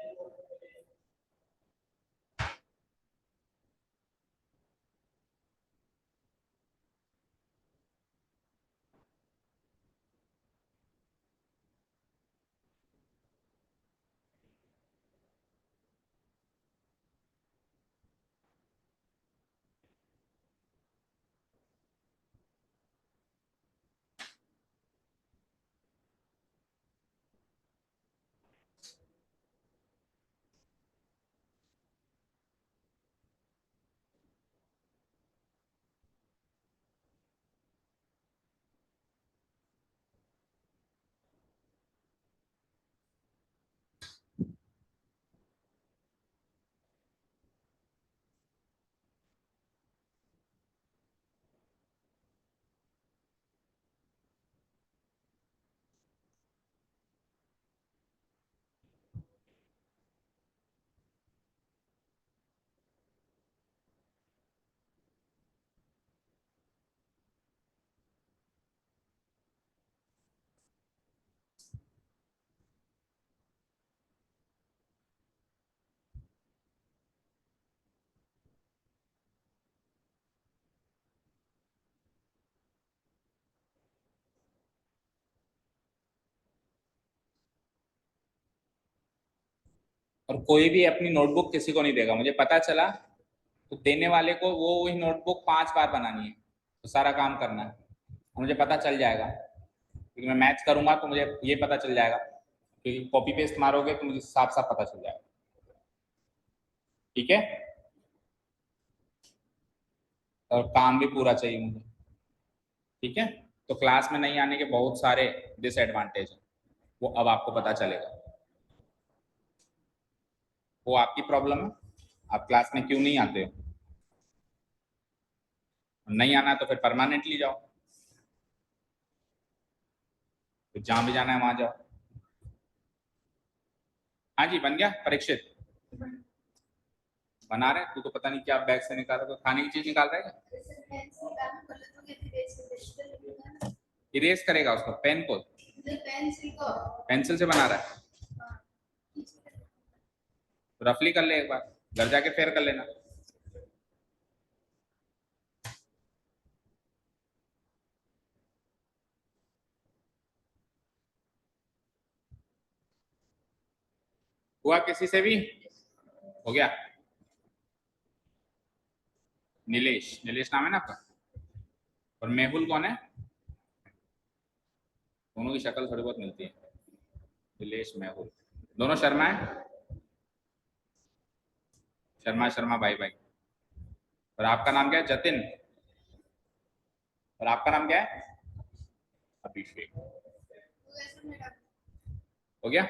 और कोई भी अपनी नोटबुक किसी को नहीं देगा, मुझे पता चला। तो देने वाले को वो वही नोटबुक 5 बार बनानी है, तो सारा काम करना है। मुझे पता चल जाएगा क्योंकि मैं मैथ्स करूंगा, तो मुझे ये पता चल जाएगा। क्योंकि कॉपी पेस्ट मारोगे तो मुझे साफ साफ पता चल जाएगा। ठीक है, और काम भी पूरा चाहिए मुझे। ठीक है, तो क्लास में नहीं आने के बहुत सारे डिसएडवांटेज हैं, वो अब आपको पता चलेगा। वो आपकी प्रॉब्लम है, आप क्लास में क्यों नहीं आते हो। नहीं आना तो फिर परमानेंटली जाओ। तो जहां भी जाना है वहां जाओ। हाँ जी, बन गया परीक्षित? बना रहे? तू तो पता नहीं क्या बैग से निकाल रहा है, खाने की चीज निकाल रहा है? इरेज करेगा उसको, पेन को पेंसिल से बना रहा है? तो रफली कर ले एक बार, घर जाके फेयर कर लेना। हुआ किसी से भी? हो गया? नीलेश, नीलेश नाम है ना आपका? और मेहुल कौन है? दोनों की शक्ल थोड़ी बहुत मिलती है। नीलेश मेहुल दोनों शर्मा है? शर्मा शर्मा भाई भाई। और आपका नाम क्या है? जतिन। और आपका नाम क्या है? अभिषेक। हो गया?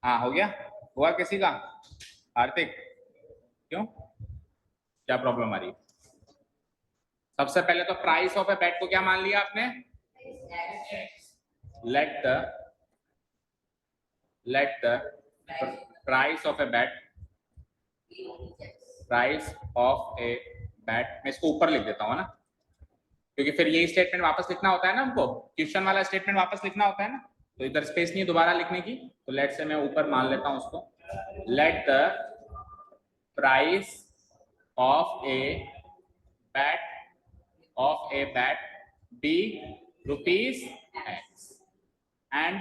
हाँ हो गया। हुआ किसी का? हार्दिक, क्यों, क्या प्रॉब्लम आ रही है? सबसे पहले तो प्राइस ऑफ ए बेट को क्या मान लिया आपने? Let the price of a bat, price of a bat, मैं इसको ऊपर लिख देता हूँ ना, क्योंकि फिर यही स्टेटमेंट वापस लिखना होता है ना हमको, क्वेश्चन वाला स्टेटमेंट वापस लिखना होता है ना, तो इधर स्पेस नहीं है दोबारा लिखने की, तो लेट से मैं ऊपर मान लेता हूँ उसको। Let the price of a bat be rupees X and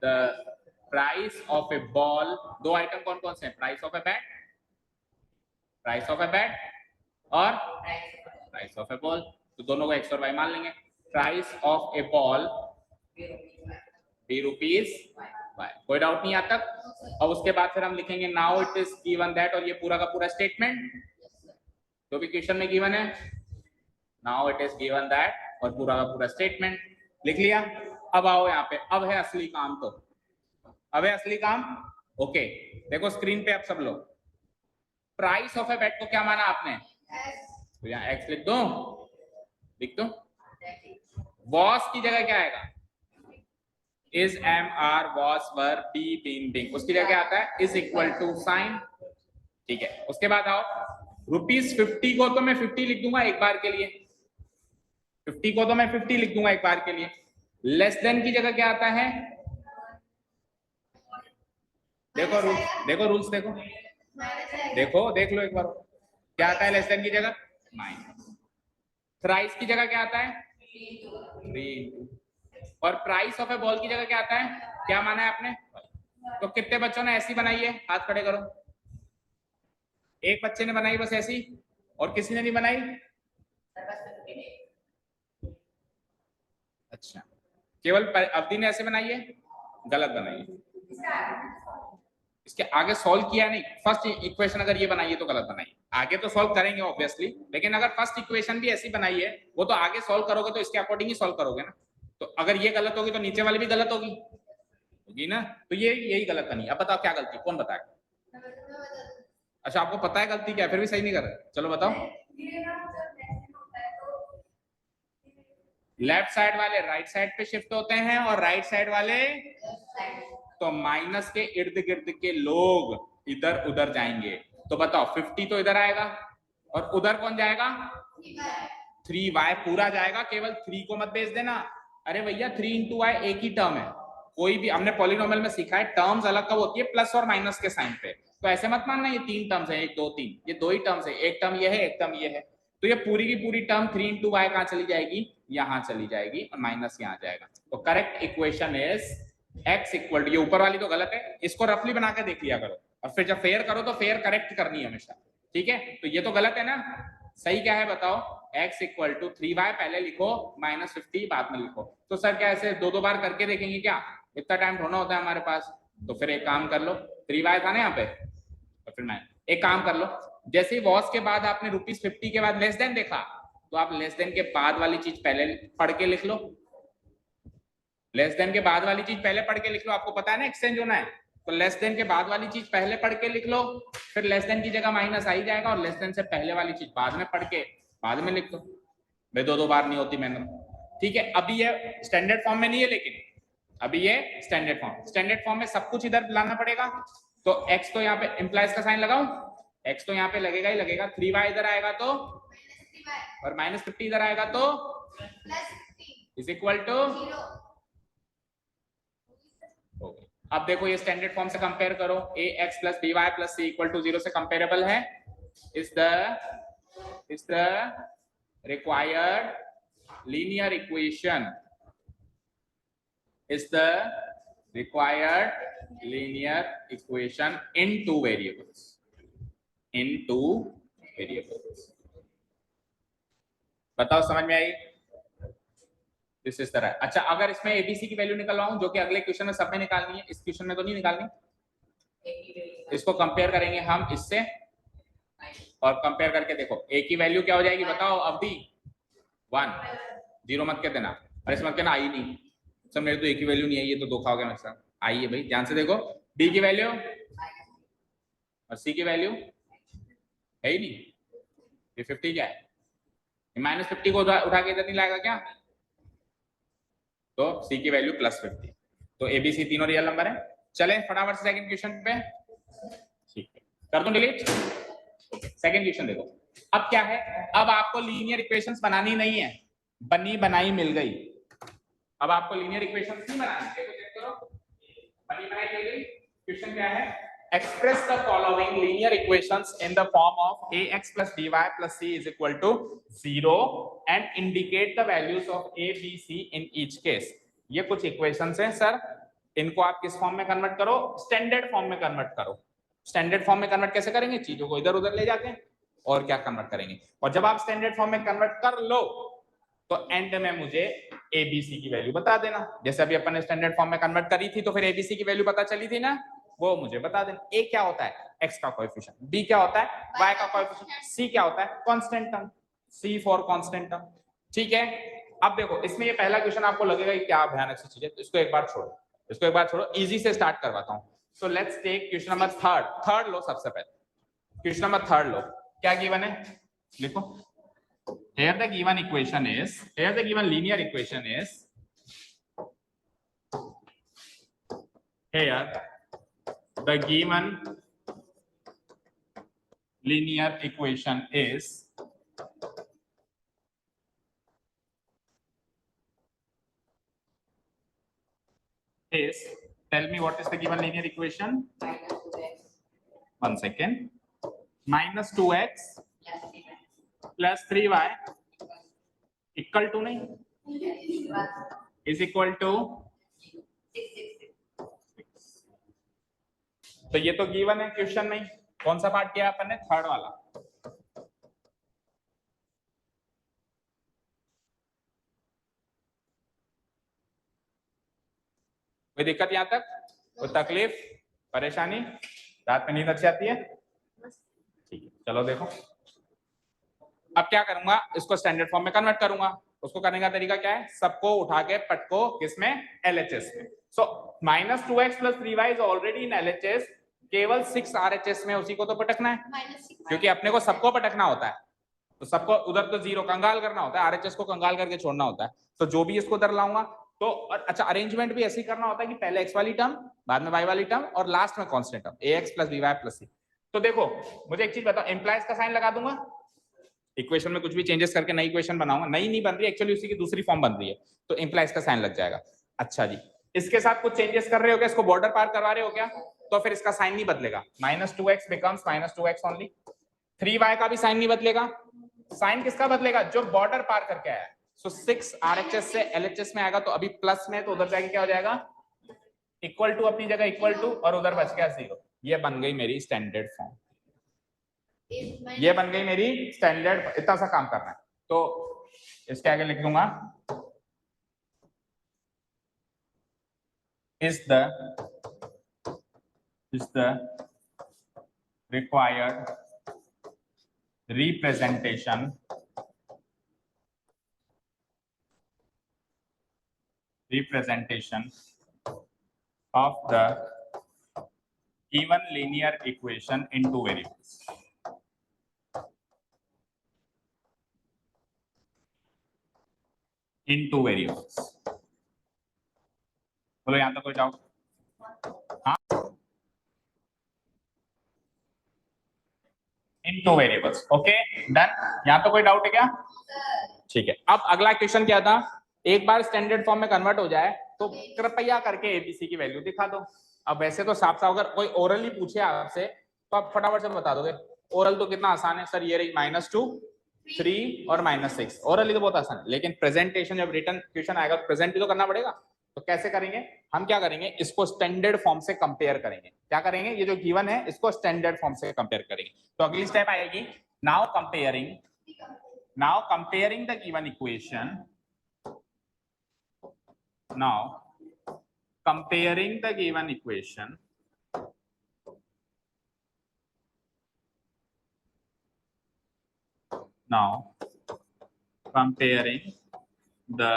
the price of a ball, दो आइटम कौन कौन से हैं? प्राइस ऑफ ए बैट और प्राइस ऑफ ए बॉल, तो दोनों को एक्स और वाई मान लेंगे। Price of a ball be rupees Y, कोई डाउट नहीं आता तक? और उसके बाद फिर हम लिखेंगे now it is given that, और ये पूरा का पूरा स्टेटमेंट जो भी क्वेश्चन में गिवन है, now it is given that, और पूरा का पूरा स्टेटमेंट लिख लिया। अब आओ यहाँ पे, अब है असली काम, तो अब है असली काम। ओके देखो स्क्रीन पे आप सब लोग, प्राइस ऑफ ए बेट को क्या माना आपने? तो यहाँ एक्स लिख दो। वॉस की जगह क्या आएगा? Is am are was were be been being, उसकी जगह क्या आता है? Is equal to sign. ठीक है, उसके बाद आओ ₹50 को तो मैं 50 लिख दूंगा एक बार के लिए, 50 को तो मैं 50 लिख दूंगा एक बार के लिए। लेस देन की जगह क्या आता है? देखो रूल्स देखो, देख लो एक बार, क्या आता है लेस देन की जगह? माइनस। थ्राइस की जगह क्या आता है? 3। और प्राइस ऑफ ए बॉल की जगह क्या आता है? क्या माना है आपने? तो कितने बच्चों ने ऐसी बनाई है? हाथ खड़े करो। एक बच्चे ने बनाई बस ऐसी, और किसी ने नहीं बनाई? अच्छा, केवल अवधि ने ऐसे बनाई है? गलत बनाई है। इसके आगे सॉल्व किया नहीं, फर्स्ट इक्वेशन अगर ये बनाई है तो गलत बनाई है। आगे तो सॉल्व करेंगे ऑब्वियसली, लेकिन अगर फर्स्ट इक्वेशन भी ऐसी बनाई है, वो तो आगे सॉल्व करोगे तो इसके अकॉर्डिंग ही सॉल्व करोगे ना। तो अगर ये गलत होगी तो नीचे वाली भी गलत होगी ना, तो ये यही गलत बनी। अब बताओ क्या गलती, कौन बताएगा? अच्छा आपको पता है गलती क्या है, फिर भी सही नहीं कर रहे, चलो बताओ। लेफ्ट साइड वाले राइट साइड पे शिफ्ट होते हैं और राइट साइड वाले, तो माइनस के इर्द गिर्द के लोग इधर उधर जाएंगे। तो बताओ 50 तो इधर आएगा, और उधर कौन जाएगा? 3y पूरा जाएगा, केवल 3 को मत भेज देना। अरे भैया 3 into y एक ही टर्म है, कोई भी हमने पॉलिनोमियल में सीखा है टर्म्स अलग कब होती है? प्लस और माइनस के साइन पे। तो ऐसे मत मानना ये 3 टर्म्स है, 1 2 3, ये 2 ही टर्म्स है, एक टर्म ये है एक टर्म ये है। तो ये पूरी की पूरी टर्म 3 into y कहाँ चली जाएगी? यहाँ चली जाएगी, और माइनस यहाँ जाएगा। तो correct equation is x equal to, ये ऊपर वाली तो गलत है, इसको रफली बना के देख लिया करो, और फिर जब फेयर करो तो फेयर करेक्ट करनी है हमेशा, ठीक है? तो ये तो गलत है ना, सही क्या है बताओ? x इक्वल टू 3y पहले लिखो, -50 बाद में लिखो। तो सर क्या ऐसे दो बार करके देखेंगे क्या? इतना टाइम थोड़ा होता है हमारे पास। तो फिर एक काम कर लो, 3y था ना यहाँ पे, तो फिर मैं एक काम कर लो, जैसे ही वॉस के बाद आपने ₹50 के बाद लेस देन देखा, तो आप लेस देन के बाद वाली चीज पहले पढ़ के लिख लो, लेस देन के बाद वाली चीज पहले पढ़ के लिख लो। आपको पता है ना एक्सचेंज होना है, तो लेस देन के बाद वाली चीज पहले पढ़ के लिख लो, फिर लेस देन की जगह माइनस आ ही जाएगा, और लेस देन से पहले वाली चीज बाद में पढ़ के बाद में लिख दो। भाई दो बार नहीं होती मेहनत, ठीक है, अभी ये स्टैंडर्ड फॉर्म में नहीं है, लेकिन अभी ये स्टैंडर्ड फॉर्म में सब कुछ इधर लाना पड़ेगा। तो x तो यहाँ पे इंप्लाइज का साइन लगाऊं, x तो यहाँ पे लगेगा ही लगेगा, 3y इधर आएगा तो और -50 इधर आएगा तो इज इक्वल टू। अब देखो ये स्टैंडर्ड फॉर्म से कंपेयर करो, ax plus by plus c equal to 0 से कंपेरेबल है, is the required linear equation, is the required linear equation in two variables, बताओ समझ में आई? This is the right. अच्छा, अगर इसमें एबीसी की वैल्यू निकलवाऊं, जो कि अगले क्वेश्चन में सब में निकालनी है, इस क्वेश्चन में तो नहीं निकालनी, इसको कंपेयर करेंगे हम इससे और कंपेयर करके देखो ए की वैल्यू क्या हो जाएगी बताओ अवधि 1, 0 मत कह देना, अरे मत कहना आई नहीं सब, मेरे तो ए की वैल्यू नहीं आई, ये तो धोखा हो गया मेरे साथ। आई है भाई, ध्यान से देखो, डी की वैल्यू और सी की वैल्यू है ही नहीं, ये 50 क्या है, -50 को उठा के इधर नहीं लाएगा क्या, तो सी की वैल्यू +50, तो ए बी सी तीनों रियल नंबर है। चले फटाफट से सेकंड क्वेश्चन पे, ठीक है कर दूं डिलीट। सेकंड क्वेश्चन देखो, अब क्या है, अब आपको लीनियर इक्वेशंस बनानी नहीं है, बनी बनाई मिल गई, अब आपको लीनियर इक्वेशंस नहीं बनानी, देखो चेक करो, बनी बनाई मिल गई। क्वेश्चन क्या है, express the following linear equations in the form of ax plus by plus c is equal to 0 and indicate the values of a b c in each case। ये कुछ इक्वेशंस हैं sir, इनको आप किस form में convert करो, standard form में convert करो। स्टैंडर्ड फॉर्म में कन्वर्ट कैसे करेंगे, चीजों को इधर उधर ले जाके, और क्या कन्वर्ट करेंगे, और जब आप स्टैंडर्ड फॉर्म में कन्वर्ट कर लो तो एंड में मुझे एबीसी की वैल्यू बता देना, जैसे अभी अपन ने स्टैंडर्ड फॉर्म में कन्वर्ट करी थी तो फिर एबीसी की वैल्यू पता चली थी ना, वो मुझे बता देना। ए क्या होता है, एक्स का कोएफिशिएंट, बी क्या होता है, वाई का कोएफिशिएंट, सी क्या होता है, constant term, C for constant term. ठीक है, अब देखो इसमें ये पहला क्वेश्चन आपको लगेगा कि क्या भयानक सी चीज है, तो इसको एक बार छोड़ो, इजी से स्टार्ट करवाता हूं। So let's take question number third लो, सबसे पहले क्वेश्चन नंबर थर्ड लो, क्या गिवन है लिखो। Here the given linear equation is, here the given linear equation is tell me what is the given linear equation, one second, -2x plus 3y equal to नहीं is equal to 6। तो ये तो given है question में, कौन सा part किया अपन ने, थर्ड वाला। कोई दिक्कत यहाँ तक, कोई तकलीफ परेशानी, रात में नींद अच्छी आती है, ठीक है चलो देखो। अब क्या करूंगा, इसको स्टैंडर्ड फॉर्म में कन्वर्ट करूंगा, उसको करने का तरीका क्या है, सबको उठा के पटको किसमें, LHS में। सो -2x + 3y is already in LHS, केवल 6 RHS में उसी को तो पटकना है, क्योंकि अपने को सबको पटकना होता है, तो सबको उधर तो 0 कंगाल करना होता है, RHS को कंगाल करके छोड़ना होता है, तो जो भी इसको उधर लाऊंगा तो अच्छा अरेंजमेंट भी ऐसे ही करना होता है कि पहले x वाली टर्म, बाद में y वाली टर्म, और लास्ट में constant term ax + by + c। तो देखो मुझे एक चीज बताओ, इंप्लाइज का साइन लगा दूंगा, इक्वेशन में कुछ भी चेंजेस करके नई इक्वेशन बनाऊंगा, नई नहीं बन रही एक्चुअली, उसी की दूसरी फॉर्म बन रही है, तो इंप्लाइज का साइन लग जाएगा। अच्छा जी, इसके साथ कुछ चेंजेस कर रहे हो क्या, इसको बॉर्डर पार करवा रहे हो क्या, तो फिर इसका साइन नहीं बदलेगा, -2x becomes -2x only, 3y का भी साइन नहीं बदलेगा, साइन किसका बदलेगा, जो बॉर्डर पार करके आया। सो 6 RHS से LHS में आएगा, तो अभी प्लस में, तो उधर जाके क्या हो जाएगा, इक्वल टू अपनी जगह इक्वल टू, और उधर बच गया 0। ये बन गई मेरी स्टैंडर्ड फॉर्म, ये बन गई मेरी स्टैंडर्ड, इतना सा काम करना है, तो इसके आगे लिख दूंगा is the required representation of the given linear equation in two variables। In two variables. बोलो यहां तक कोई डाउट? हाँ, इन टू वेरिएबल्स। Okay done. यहां तो कोई डाउट है क्या? ठीक है। अब अगला क्वेश्चन क्या था, एक बार स्टैंडर्ड फॉर्म में कन्वर्ट हो जाए तो कृपया करके एबीसी की वैल्यू दिखा दो। अब वैसे तो साफ साफ अगर कोई ओरली पूछे आपसे तो आप फटाफट से बता दोगे। ओरल तो कितना आसान है सर, ये रही -2 3 और -6, ओरली तो बहुत आसान है। लेकिन प्रेजेंटेशन जब रिटर्न क्वेश्चन आएगा तो प्रेजेंट भी तो करना पड़ेगा। तो कैसे करेंगे हम, क्या करेंगे, इसको स्टैंडर्ड फॉर्म से कंपेयर करेंगे। क्या करेंगे, ये जो गिवन है इसको स्टैंडर्ड फॉर्म से कंपेयर करेंगे। तो अगली स्टेप आएगी now comparing the given equation, now comparing the given equation now comparing the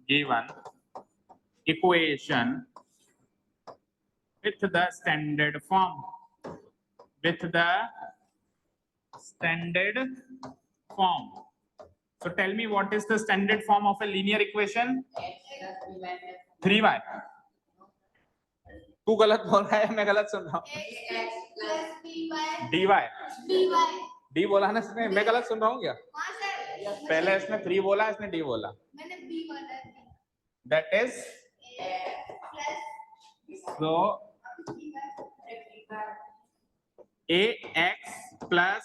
given equation with the standard form, so tell me what is the standard form of a linear equation? 3y। तू गलत बोल रहा है, मैं गलत सुन रहा हूँ। dy D बोला ना इसने, मैं गलत सुन रहा हूँ क्या? पहले इसने 3 बोला, इसने डी बोला। मैंने b बोला। That is so ax plus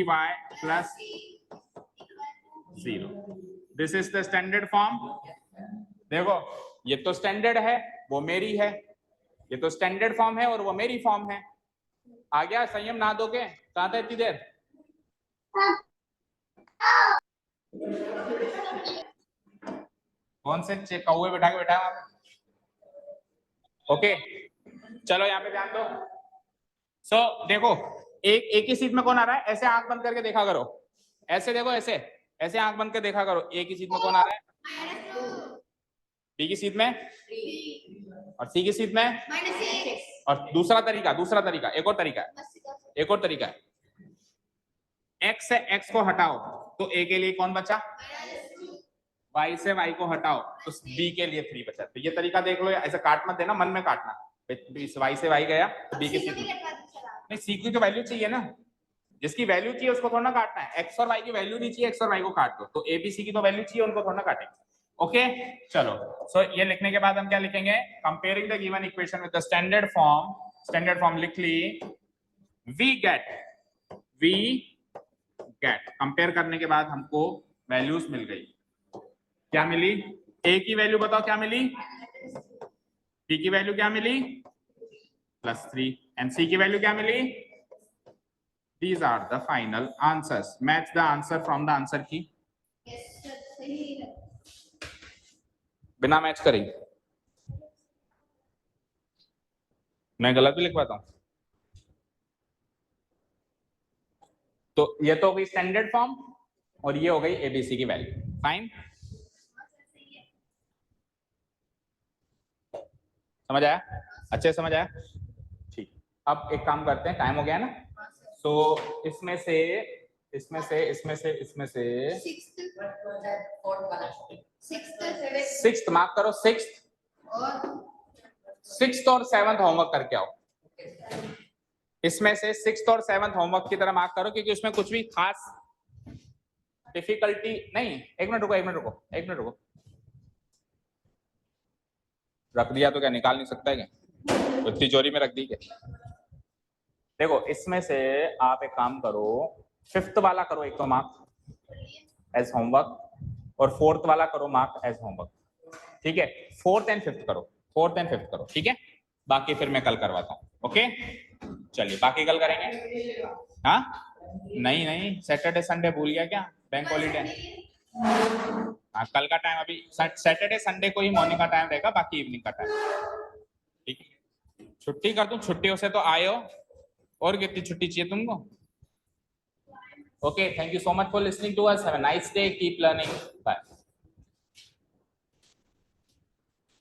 by plus 0, this is the standard form। देखो ये तो स्टैंडर्ड है, वो मेरी है, ये तो स्टैंडर्ड फॉर्म है और वो मेरी फॉर्म है। आ गया संयम, ना दोगे कहां था इतनी देर? कौन से कौवे बैठा के बैठा है? ओके चलो यहाँ पे ध्यान दो। सो देखो एक ही सीट में कौन आ रहा है, ऐसे आंख बंद करके देखा करो, ऐसे देखो, ऐसे आंख बंद कर देखा करो। एक ही सीट में कौन आ रहा है? बी की सीट में और सी की सीट में। और दूसरा तरीका एक और तरीका है, एक्स से एक्स को हटाओ तो ए के लिए कौन बचा? y से y को हटाओ तो b के लिए 3 बचा। तो ये तरीका देख लो, ऐसे काट मत देना, मन में काटना। y से y गया तो b के सीट में नहीं, c की तो वैल्यू चाहिए ना, जिसकी वैल्यू चाहिए उसको थोड़ा ना काटना है। x और y की वैल्यू नहीं चाहिए, x और y को काट दो। तो a b c की तो वैल्यू चाहिए, उनको थोड़ा ना काटेंगे। ओके चलो, सो ये लिखने के बाद हम क्या लिखेंगे, comparing the given equation with the standard form लिख ली। वी गेट कंपेयर करने के बाद हमको वैल्यूज मिल गई। क्या मिली? a की वैल्यू बताओ क्या मिली, b की वैल्यू क्या मिली +3 एंड c की वैल्यू क्या मिली। These are the final answers. Match the answer from the answer key. बिना मैच करे मैं गलत भी लिख पाता हूं। तो ये तो हो गई स्टैंडर्ड फॉर्म और ये हो गई एबीसी की वैल्यू। फाइन, समझ आया? अच्छे से समझ आया? ठीक, अब एक काम करते हैं, टाइम हो गया ना, तो इसमें से सिक्स्थ मार्क करो, सिक्स्थ और सेवंथ होमवर्क करके आओ। इसमें से सिक्स्थ और सेवंथ होमवर्क की तरह मार्क करो, क्योंकि उसमें कुछ भी खास डिफिकल्टी नहीं। एक मिनट रुको, रख दिया तो क्या निकाल नहीं सकता है क्या? तो तिजोरी में रख दी क्या? देखो इसमें से आप एक काम करो, फिफ्थ वाला करो एक तो मार्क एज होमवर्क, और फोर्थ वाला करो मार्क एज होमवर्क। ठीक है, फोर्थ एंड फिफ्थ करो, ठीक है। बाकी फिर मैं कल करवाता हूँ। ओके चलिए, बाकी कल करेंगे। हाँ नहीं, सैटरडे संडे भूल गया क्या? Bank holiday. हाँ कल का टाइम, अभी सैटरडे संडे को ही मॉर्निंग का टाइम रहेगा, बाकी इवनिंग का टाइम। ठीक है, छुट्टी कर दूं? छुट्टियों से तो आए हो, और कितनी छुट्टी चाहिए तुमको? Okay, thank you so much for listening to us, have a nice day, keep learning, bye.